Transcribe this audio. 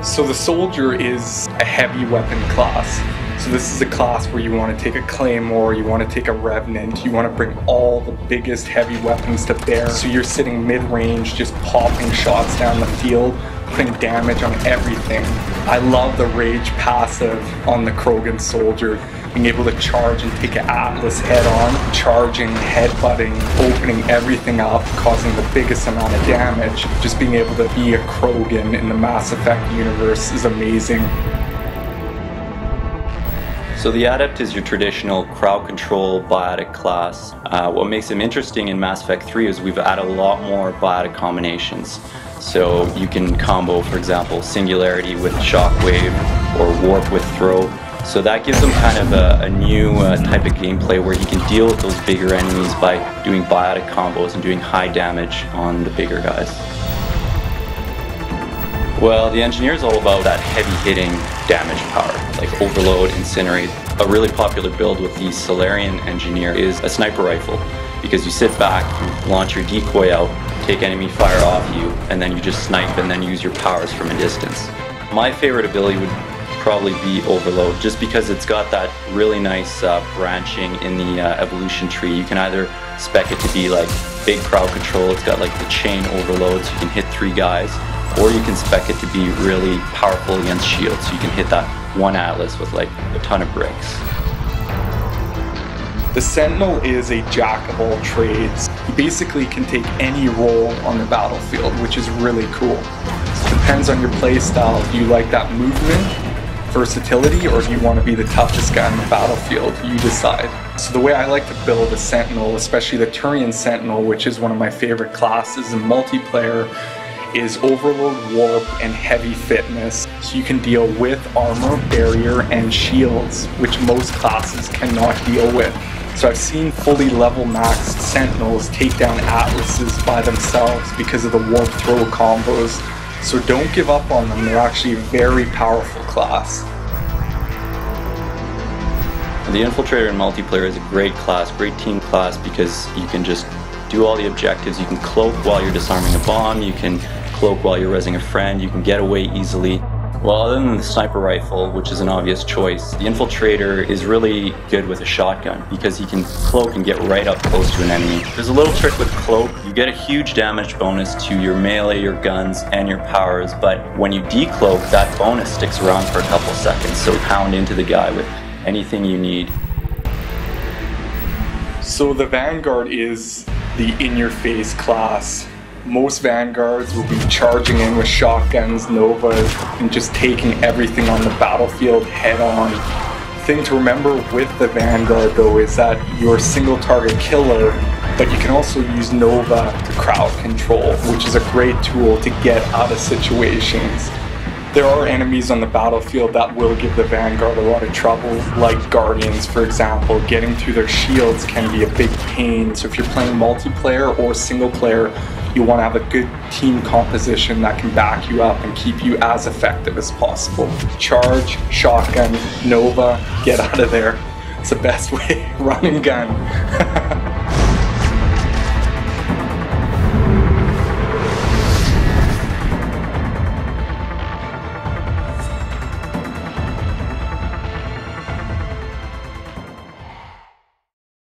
So the Soldier is a heavy weapon class. So this is a class where you want to take a Claymore, you want to take a Revenant, you want to bring all the biggest heavy weapons to bear. So you're sitting mid-range, just popping shots down the field, putting damage on everything. I love the Rage passive on the Krogan Soldier. Being able to charge and take an Atlas head on, charging, headbutting, opening everything up, causing the biggest amount of damage. Just being able to be a Krogan in the Mass Effect universe is amazing. So the Adept is your traditional crowd control biotic class. What makes him interesting in Mass Effect 3 is we've added a lot more biotic combinations. So you can combo, for example, Singularity with Shockwave or Warp with Throw. So that gives him kind of a new type of gameplay where he can deal with those bigger enemies by doing biotic combos and doing high damage on the bigger guys. Well, the Engineer is all about that heavy-hitting damage power, like Overload, Incinerate. A really popular build with the Solarian Engineer is a sniper rifle, because you sit back, you launch your decoy out, take enemy fire off you, and then you just snipe and then use your powers from a distance. My favorite ability would probably be Overload, just because it's got that really nice branching in the evolution tree. You can either spec it to be like big crowd control, it's got like the chain overload so you can hit 3 guys, or you can spec it to be really powerful against shields, so you can hit that one Atlas with like a ton of bricks. The Sentinel is a jack of all trades. He basically can take any role on the battlefield, which is really cool. So it depends on your play style. Do you like that movement, versatility, or do you want to be the toughest guy on the battlefield? You decide. So the way I like to build a Sentinel, especially the Turian Sentinel, which is one of my favorite classes in multiplayer, is Overload, Warp, and Heavy Fitness. So you can deal with armor, barrier, and shields, which most classes cannot deal with. So I've seen fully level maxed Sentinels take down Atlases by themselves because of the Warp Throw combos. So don't give up on them, they're actually a very powerful class. The Infiltrator in multiplayer is a great class, great team class, because you can just do all the objectives. You can cloak while you're disarming a bomb, you can cloak while you're rezzing a friend, you can get away easily. Well, other than the sniper rifle, which is an obvious choice, the Infiltrator is really good with a shotgun because he can cloak and get right up close to an enemy. There's a little trick with cloak. You get a huge damage bonus to your melee, your guns, and your powers, but when you decloak, that bonus sticks around for a couple seconds, so pound into the guy with anything you need. So the Vanguard is the in-your-face class. Most Vanguards will be charging in with shotguns, Novas, and just taking everything on the battlefield head on. The thing to remember with the Vanguard though is that you're a single target killer, but you can also use Nova to crowd control, which is a great tool to get out of situations. There are enemies on the battlefield that will give the Vanguard a lot of trouble, like Guardians, for example. Getting through their shields can be a big pain. So if you're playing multiplayer or single player, you want to have a good team composition that can back you up and keep you as effective as possible. Charge, shotgun, Nova, get out of there. It's the best way, run and gun.